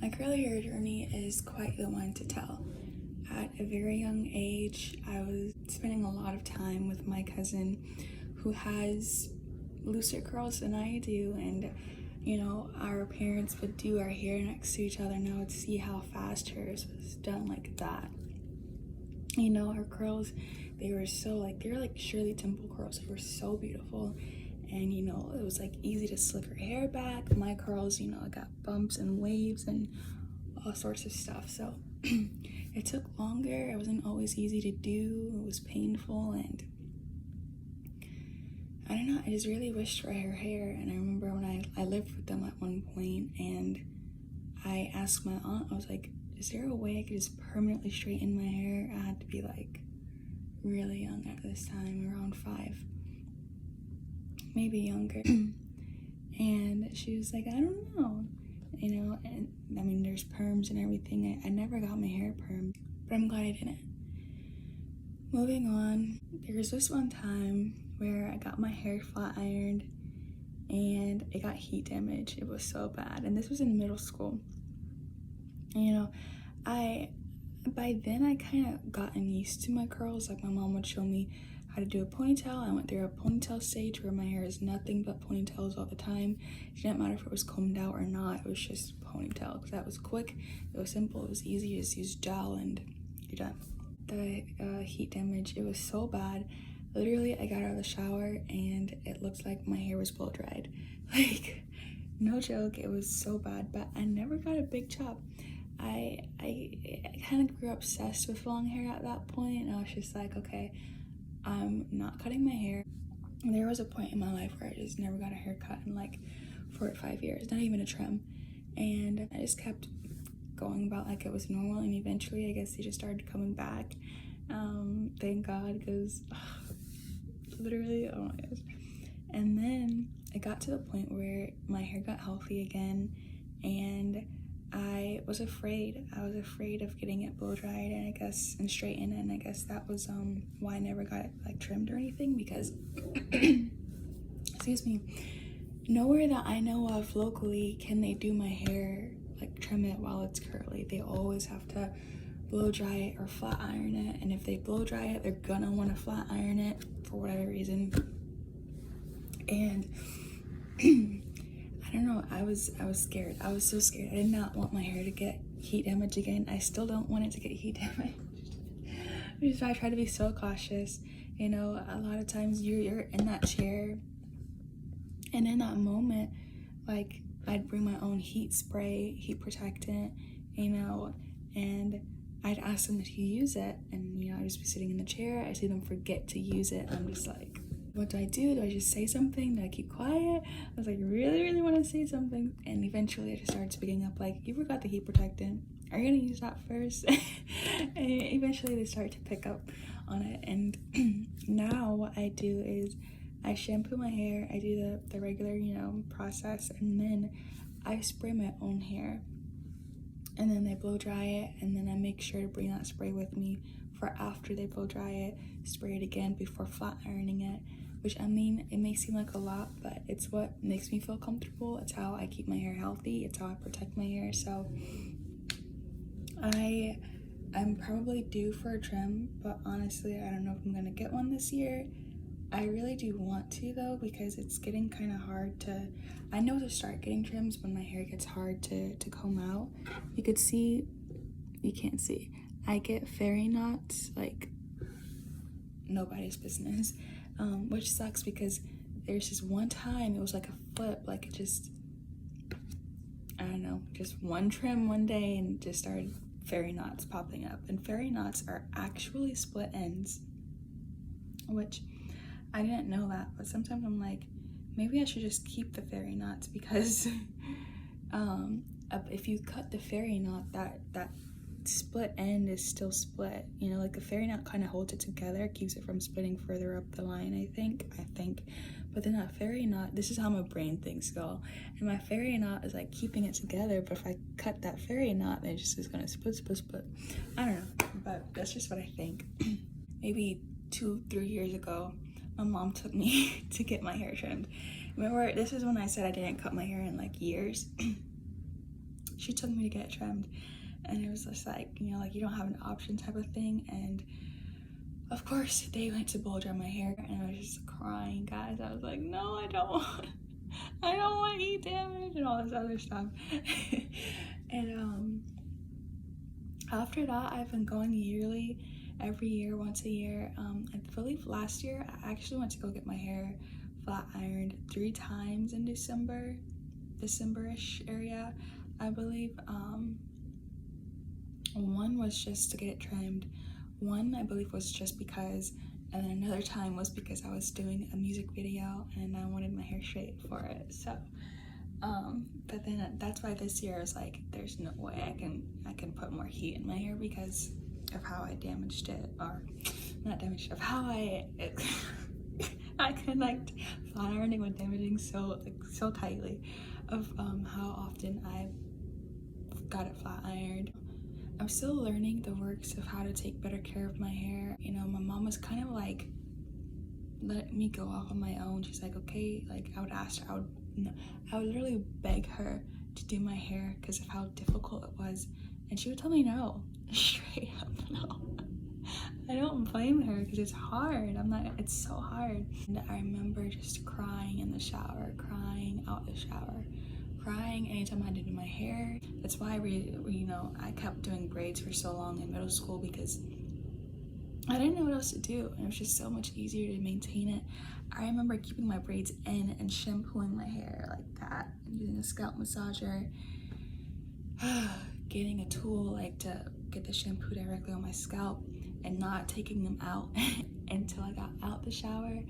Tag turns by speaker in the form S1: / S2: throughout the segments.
S1: My curly hair journey is quite the one to tell. At a very young age, I was spending a lot of time with my cousin who has looser curls than I do, and our parents would do our hair next to each other, and I would see how fast hers was done like that. Her curls, they were like Shirley Temple curls. They were so beautiful. And it was like easy to slick her hair back. My curls, I got bumps and waves and all sorts of stuff. So it took longer. It wasn't always easy to do. It was painful, and I don't know, I just really wished for her hair. And I remember when I lived with them at one point, and I asked my aunt, I was like, is there a way I could just permanently straighten my hair? I had to be like really young at this time, around 5, maybe younger. And she was like, I don't know, and I mean, there's perms and everything. I never got my hair permed, but I'm glad I didn't. Moving on, there was this one time where I got my hair flat ironed and it got heat damage. It was so bad, and this was in middle school. By then I kind of gotten used to my curls. Like, my mom would show me how to do a ponytail. I went through a ponytail stage where my hair is nothing but ponytails all the time. It didn't matter if it was combed out or not. It was just ponytail, because that was quick, it was simple, it was easy. You just use gel and you're done. The heat damage, it was so bad. Literally, I got out of the shower and it looked like my hair was blow dried. Like, no joke, it was so bad. But I never got a big chop. I kind of grew obsessed with long hair at that point, and I was just like, okay, I'm not cutting my hair. There was a point in my life where I just never got a haircut in like 4 or 5 years, not even a trim. And I just kept going about like it was normal, and eventually I guess they just started coming back. Thank God, because literally, oh my gosh. And then it got to the point where my hair got healthy again, and I was afraid of getting it blow dried and straightened, and I guess that was why I never got it like trimmed or anything, because excuse me, nowhere that I know of locally can they do my hair, like trim it while it's curly. They always have to blow dry it or flat iron it, and if they blow dry it, they're gonna want to flat iron it for whatever reason. And I don't know, I was scared. I was so scared. I did not want my hair to get heat damage again. I still don't want it to get heat damage. I try to be so cautious. A lot of times you're in that chair, and in that moment, like, I'd bring my own heat spray, heat protectant, and I'd ask them to use it, and I'd just be sitting in the chair. I see them forget to use it. I'm just like, what do? Do I just say something? Do I keep quiet? I was like, really want to say something. And eventually I just started speaking up, like, you forgot the heat protectant. Are you gonna use that first? And eventually they start to pick up on it. And now what I do is I shampoo my hair. I do the regular, process, and then I spray my own hair. And then they blow dry it, and then I make sure to bring that spray with me for after they blow dry it, spray it again before flat ironing it. Which, I mean, it may seem like a lot, but it's what makes me feel comfortable. It's how I keep my hair healthy. It's how I protect my hair. So I'm probably due for a trim, but honestly, I don't know if I'm gonna get one this year. I really do want to, though, because it's getting kind of hard to, I know to start getting trims when my hair gets hard to comb out. You can't see. I get fairy knots like nobody's business, which sucks because there's just one time it was like a flip, like it just, I don't know, just one trim one day and it just started fairy knots popping up. And fairy knots are actually split ends, which I didn't know that, but sometimes I'm like, maybe I should just keep the fairy knots, because if you cut the fairy knot, that split end is still split. Like the fairy knot kind of holds it together, keeps it from splitting further up the line, I think. But then that fairy knot, this is how my brain thinks go, and my fairy knot is like keeping it together, but if I cut that fairy knot, then it just is gonna split. I don't know, but that's just what I think. Maybe 2-3 years ago, my mom took me to get my hair trimmed. Remember, this is when I said I didn't cut my hair in like years. she took me to get trimmed, and it was just like, you know, like you don't have an option type of thing. And of course they went to blow dry my hair, and I was just crying, guys. I was like, no, I don't want I don't want heat damage and all this other stuff. And after that, I've been going yearly, every year, once a year. I believe last year I actually went to go get my hair flat ironed 3 times in December-ish area, I believe. One was just to get it trimmed. One, I believe, was just because, and then another time was because I was doing a music video and I wanted my hair straight for it. So, but then that's why this year I was like, there's no way I can put more heat in my hair because of how I damaged it, or not damaged, of how I connect flat ironing with damaging so tightly, of how often I got it flat ironed. I'm still learning the works of how to take better care of my hair. You know, my mom was kind of like let me go off on my own. She's like, okay, like I would ask her, I would literally beg her to do my hair because of how difficult it was, and she would tell me no, straight up no. I don't blame her because it's hard. It's so hard. And I remember just crying in the shower, crying out the shower, crying anytime I had to do my hair. That's why I kept doing braids for so long in middle school, because I didn't know what else to do, and it was just so much easier to maintain it. I remember keeping my braids in and shampooing my hair like that, and using a scalp massager, getting a tool like to get the shampoo directly on my scalp, and not taking them out until I got out the shower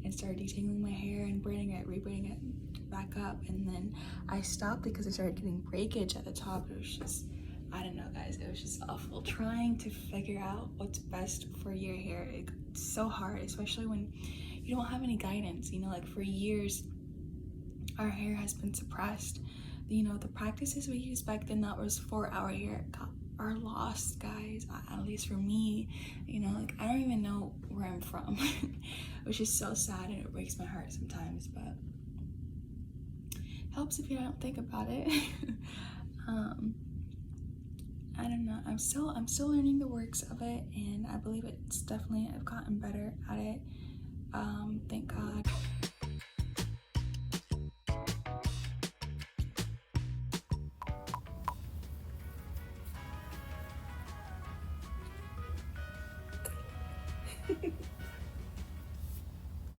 S1: and started detangling my hair and braiding it, rebraiding it back up. And then I stopped because I started getting breakage at the top. It was just, I don't know, guys, it was just awful trying to figure out what's best for your hair. It's so hard, especially when you don't have any guidance. You know, like for years our hair has been suppressed. You know, the practices we used back then that was for our hair are lost, guys. At least for me, you know, like I don't even know where I'm from, which is so sad, and it breaks my heart sometimes, but helps if you don't think about it. I don't know, I'm still learning the works of it, and I believe it's definitely, I've gotten better at it, thank God.